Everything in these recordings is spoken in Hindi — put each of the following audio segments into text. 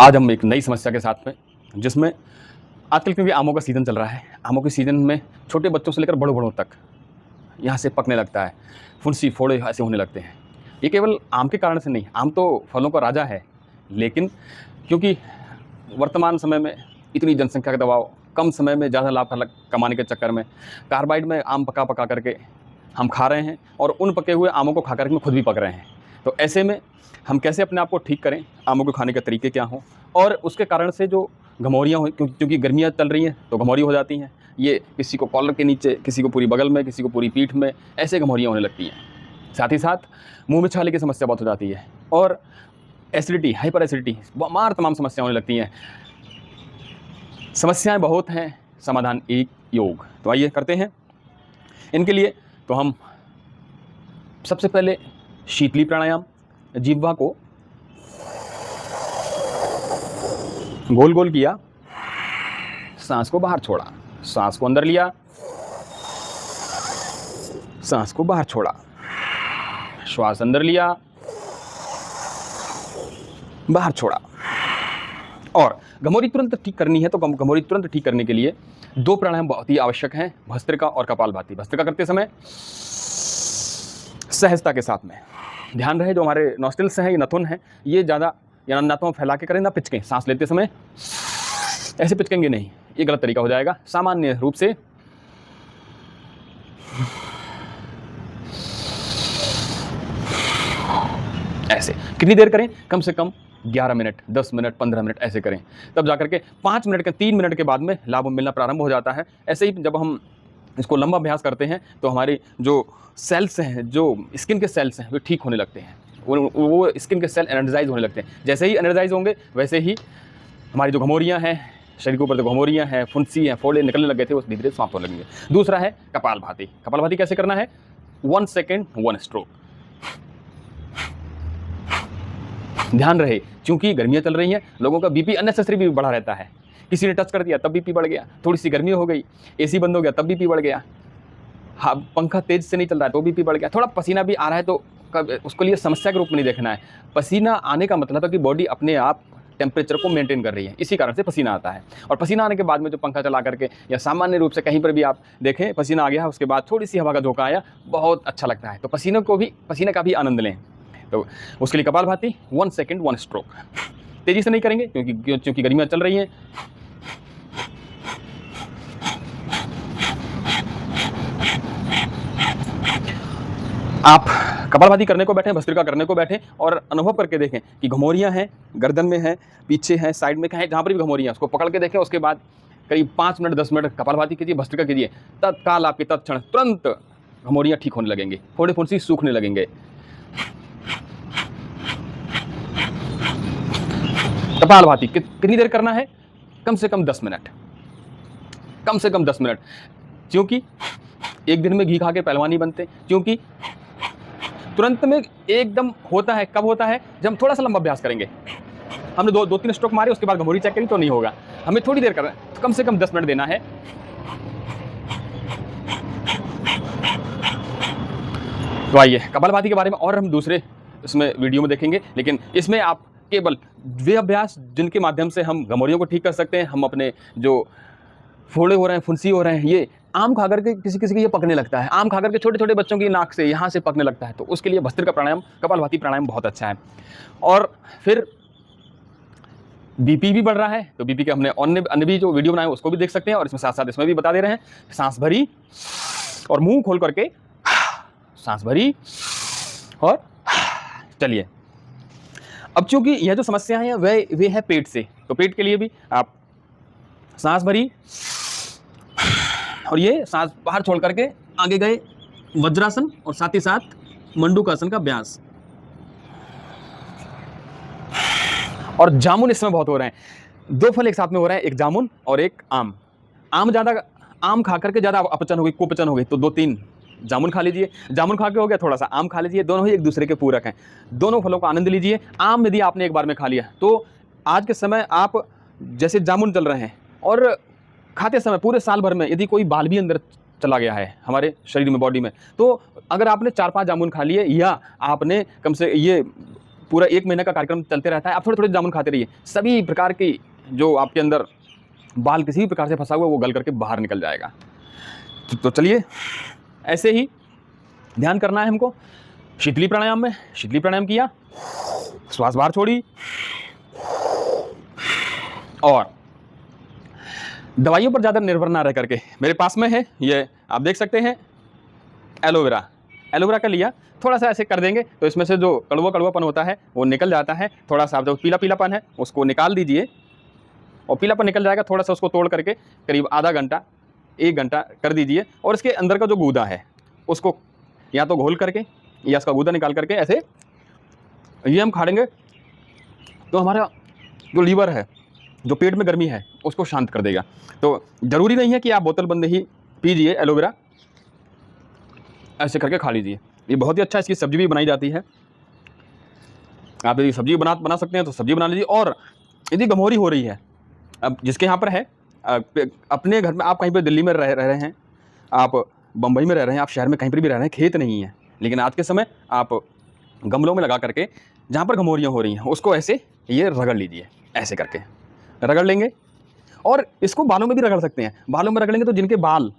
आज हम एक नई समस्या के साथ में, जिसमें आजकल क्योंकि आमों का सीज़न चल रहा है, आमों के सीज़न में छोटे बच्चों से लेकर बड़ों-बड़ों तक यहाँ से पकने लगता है, फुंसी, फोड़े ऐसे होने लगते हैं। ये केवल आम के कारण से नहीं, आम तो फलों का राजा है, लेकिन क्योंकि वर्तमान समय में इतनी जनसंख्या का दबाव, कम समय में ज़्यादा लाभ कमाने के चक्कर में कार्बाइड में आम पका-पका करके हम खा रहे हैं और उन पके हुए आमों को खा कर के खुद भी पक रहे हैं। तो ऐसे में हम कैसे अपने आप को ठीक करें, आमों को खाने के तरीके क्या हों और उसके कारण से जो घमौरियाँ हो, क्योंकि गर्मियाँ चल रही हैं तो घमौरी हो जाती हैं। ये किसी को कॉलर के नीचे, किसी को पूरी बगल में, किसी को पूरी पीठ में, ऐसे घमौरियाँ होने लगती हैं। साथ ही साथ मुँह में छाले की समस्या बहुत हो जाती है और एसिडिटी, हाइपर एसिडिटी, मार तमाम समस्या होने लगती हैं। समस्याएं बहुत हैं, समाधान एक, योग। तो आइए करते हैं। इनके लिए तो हम सबसे पहले शीतली प्राणायाम, जिह्वा को गोल गोल किया, सांस को बाहर छोड़ा, सांस को अंदर लिया, सांस को बाहर छोड़ा, श्वास अंदर लिया, बाहर छोड़ा। और घमौरी तुरंत ठीक करनी है तो घमौरी तुरंत ठीक करने के लिए दो प्राणायाम बहुत ही आवश्यक हैं, भस्त्रिका और कपालभाति। भस्त्रिका करते समय सहजता के साथ में ध्यान रहे, जो हमारे नॉस्ट्रिल्स हैं, ये नथुन हैं, ये ज़्यादा या नाकों फैला के करें, ना पिचकें। सांस लेते समय ऐसे पिचकेंगे नहीं, ये गलत तरीका हो जाएगा। सामान्य रूप से ऐसे कितनी देर करें? कम से कम 11 मिनट, 10 मिनट, 15 मिनट ऐसे करें। तब जाकर के 5 मिनट के 3 मिनट के बाद में लाभ मिलना प्रारंभ हो जाता है। ऐसे ही जब हम इसको लंबा अभ्यास करते हैं तो हमारे जो सेल्स हैं, जो स्किन के सेल्स हैं, वे ठीक होने लगते हैं। वो स्किन के सेल एनर्जाइज होने लगते हैं। जैसे ही एनर्जाइज होंगे वैसे ही हमारी जो घमौरियाँ हैं, शरीर के ऊपर जो घमौरियाँ हैं, फुंसी हैं, फोड़े निकलने लग गए थे, वो धीरे धीरे समाप्त होने लगेंगे। दूसरा है कपालभाति। कपालभाति कैसे करना है? 1 सेकेंड 1 स्ट्रोक। ध्यान रहे, क्योंकि गर्मियाँ चल रही हैं, लोगों का बीपी अननेसेसरी भी बढ़ा रहता है। किसी ने टच कर दिया तब बीपी बढ़ गया, थोड़ी सी गर्मी हो गई, एसी बंद हो गया तब बीपी बढ़ गया, हाँ पंखा तेज से नहीं चल रहा है तो बीपी बढ़ गया, थोड़ा पसीना भी आ रहा है तो उसको लिए समस्या के रूप में नहीं देखना है। पसीना आने का मतलब है कि बॉडी अपने आप टेम्परेचर को मेंटेन कर रही है, इसी कारण से पसीना आता है। और पसीना आने के बाद में जो पंखा चला करके या सामान्य रूप से कहीं पर भी आप देखें, पसीना आ गया, उसके बाद थोड़ी सी हवा का झोंका आया, बहुत अच्छा लगता है। तो पसीने का भी आनंद लें। तो उसके लिए कपालभाति 1 सेकेंड 1 स्ट्रोक। तेज़ी से नहीं करेंगे क्योंकि गर्मियाँ चल रही हैं। आप कपालभाति करने को बैठें, भस्त्रिका करने को बैठें और अनुभव करके देखें कि घमौरियाँ हैं, गर्दन में हैं, पीछे हैं, साइड में कहीं जहाँ पर भी घमौरियाँ हैं, उसको पकड़ के देखें। उसके बाद करीब 5 मिनट 10 मिनट कपालभाति कीजिए, भस्त्रिका कीजिए। तत्काल आपके तत्क्षण तुरंत घमौरियाँ ठीक होने लगेंगी, फोड़े फुंसी सूखने लगेंगे। कपालभाति कितनी देर करना है? कम से कम 10 मिनट, कम से कम 10 मिनट। क्योंकि एक दिन में घी खा के पहलवान नहीं बनते, क्योंकि तुरंत में एकदम होता है, कब होता है? जब हम थोड़ा सा लंबा अभ्यास करेंगे। हमने 2-3 स्ट्रोक मारे, उसके बाद घमौरी चेक करी तो नहीं होगा। हमें थोड़ी देर करना है, तो कम से कम 10 मिनट देना है। तो आइए कपालभाति के बारे में और हम दूसरे इसमें वीडियो में देखेंगे, लेकिन इसमें आप केवल वे अभ्यास जिनके माध्यम से हम घमौरियों को ठीक कर सकते हैं, हम अपने जो फोड़े हो रहे हैं, फुंसी हो रहे हैं, ये आम खा करके किसी के ये पकने लगता है, आम खा करके छोटे छोटे बच्चों की नाक से यहाँ से पकने लगता है, तो उसके लिए भस्त्रिका प्राणायाम, कपालभाति प्राणायाम बहुत अच्छा है। और फिर बीपी भी बढ़ रहा है तो बीपी के हमने अन्य भी जो वीडियो बनाए उसको भी देख सकते हैं, और इसमें साथ साथ इसमें भी बता दे रहे हैं। सांस भरी और मुंह खोल करके सांस भरी और चलिए। अब चूंकि यह जो समस्या है वे है पेट से, तो पेट के लिए भी आप सांस भरी और ये सांस बाहर छोड़ करके आगे गए, वज्रासन और साथ ही साथ मंडूकासन का अभ्यास। और जामुन इसमें बहुत हो रहे हैं, 2 फल एक साथ में हो रहे हैं, एक जामुन और एक आम। आम खा करके ज़्यादा अपचन हो गई, कुपचन हो गई, तो 2-3 जामुन खा लीजिए। जामुन खा के हो गया, थोड़ा सा आम खा लीजिए। दोनों ही एक दूसरे के पूरक हैं, दोनों फलों का आनंद लीजिए। आम यदि आपने एक बार में खा लिया तो आज के समय आप जैसे जामुन चल रहे हैं और खाते समय पूरे साल भर में यदि कोई बाल भी अंदर चला गया है हमारे शरीर में, बॉडी में, तो अगर आपने 4-5 जामुन खा लिए या आपने कम से ये पूरा 1 महीने का कार्यक्रम चलते रहता है। आप थोड़े-थोड़े जामुन खाते रहिए। सभी प्रकार की जो आपके अंदर बाल किसी भी प्रकार से फँसा हुआ है, वो गल करके बाहर निकल जाएगा। तो चलिए, ऐसे ही ध्यान करना है हमको। शीतली प्राणायाम में शीतली प्राणायाम किया, श्वास बाहर छोड़ी, और दवाइयों पर ज़्यादा निर्भर ना रह करके, मेरे पास में है ये आप देख सकते हैं एलोवेरा। एलोवेरा का लिया, थोड़ा-सा ऐसे कर देंगे तो इसमें से जो कड़वा-कड़वापन होता है वो निकल जाता है। थोड़ा-सा जो पीला-पीलापन है उसको निकाल दीजिए, और पीलापन निकल जाएगा। थोड़ा-सा उसको तोड़ करके करीब आधा घंटा, 1 घंटा कर दीजिए, और इसके अंदर का जो गूदा है उसको या तो घोल करके या इसका गूदा निकाल करके ऐसे ये हम खा लेंगे तो हमारा जो लीवर है, जो पेट में गर्मी है, उसको शांत कर देगा। तो ज़रूरी नहीं है कि आप बोतल बंद ही पीजिए एलोवेरा, ऐसे करके खा लीजिए। ये बहुत ही अच्छा, इसकी सब्ज़ी भी बनाई जाती है। आप यदि सब्ज़ी बना सकते हैं तो सब्ज़ी बना लीजिए। और यदि गमोरी हो रही है, अब जिसके यहाँ पर है, अपने घर में, आप कहीं पे दिल्ली में रह रहे हैं, आप बम्बई में रह रहे हैं, आप शहर में कहीं पर भी रह रहे हैं, खेत नहीं है, लेकिन आज के समय आप गमलों में लगा करके जहाँ पर गमोरियाँ हो रही हैं उसको ऐसे ये रगड़ लीजिए। ऐसे करके रगड़ लेंगे, और इसको बालों में भी रगड़ सकते हैं। बालों में रगड़ेंगे तो जिनके बाल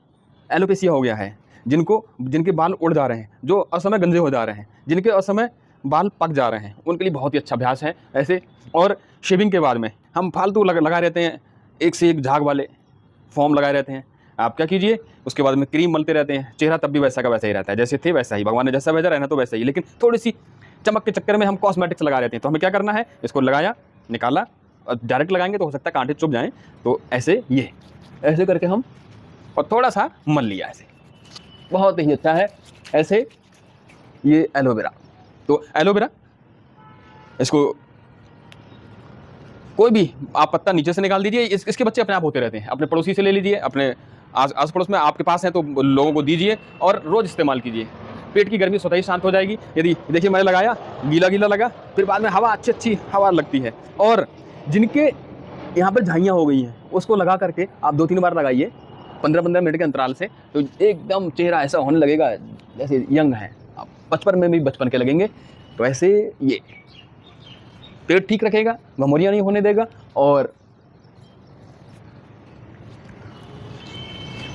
एलोपेशिया हो गया है, जिनके बाल उड़ जा रहे हैं, जो असमय गंजे हो जा रहे हैं, जिनके असमय बाल पक जा रहे हैं, उनके लिए बहुत ही अच्छा अभ्यास है ऐसे। और शेविंग के बाद में हम फालतू लगा रहते हैं, एक से एक झाग वाले फॉर्म लगाए रहते हैं। आप क्या कीजिए, उसके बाद में क्रीम मलते रहते हैं, चेहरा तब भी वैसा का वैसा ही रहता है, जैसे थे वैसा ही, भगवान ने जैसा भेजा रहना तो वैसा ही, लेकिन थोड़ी सी चमक के चक्कर में हम कॉस्मेटिक्स लगा रहते हैं। तो हमें क्या करना है, इसको लगाया, निकाला, और डायरेक्ट लगाएंगे तो हो सकता है कांटे चुभ जाएँ। तो ऐसे ये ऐसे करके हम, और थोड़ा सा मल लिया ऐसे, बहुत ही अच्छा है ऐसे ये एलोवेरा। तो एलोवेरा, इसको कोई भी आप पत्ता नीचे से निकाल दीजिए। इसके बच्चे अपने आप होते रहते हैं। अपने पड़ोसी से ले लीजिए, अपने आस पड़ोस में आपके पास है तो लोगों को दीजिए, और रोज़ इस्तेमाल कीजिए। पेट की गर्मी स्वतः ही शांत हो जाएगी। यदि देखिए मैंने लगाया, गीला लगा, फिर बाद में हवा अच्छी हवा लगती है। और जिनके यहाँ पर झाइयाँ हो गई हैं, उसको लगा करके आप 2-3 बार लगाइए 15-15 मिनट के अंतराल से, तो एकदम चेहरा ऐसा होने लगेगा जैसे यंग है। आप बचपन में भी बचपन के लगेंगे। तो ऐसे ये पेट ठीक रखेगा, गमोरियाँ नहीं होने देगा, और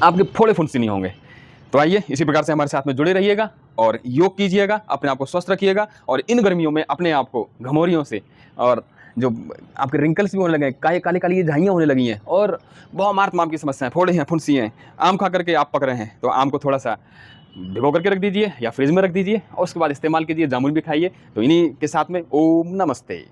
आपके फोड़े फुंसी नहीं होंगे। तो आइए, इसी प्रकार से हमारे साथ में जुड़े रहिएगा और योग कीजिएगा, अपने आप को स्वस्थ रखिएगा। और इन गर्मियों में अपने आप को घमौरियों से, और जो आपके रिंकल्स भी होने लगे हैं, काली ये झाइयाँ होने लगी हैं, और बहुत मार्क की समस्याएं, फोड़े हैं, फुंसी हैं, आम खा करके आप पक रहे हैं, तो आम को थोड़ा सा भिगो करके रख दीजिए या फ्रिज में रख दीजिए, और उसके बाद इस्तेमाल कीजिए। जामुन भी खाइए। तो इन्हीं के साथ में ओम नमस्ते।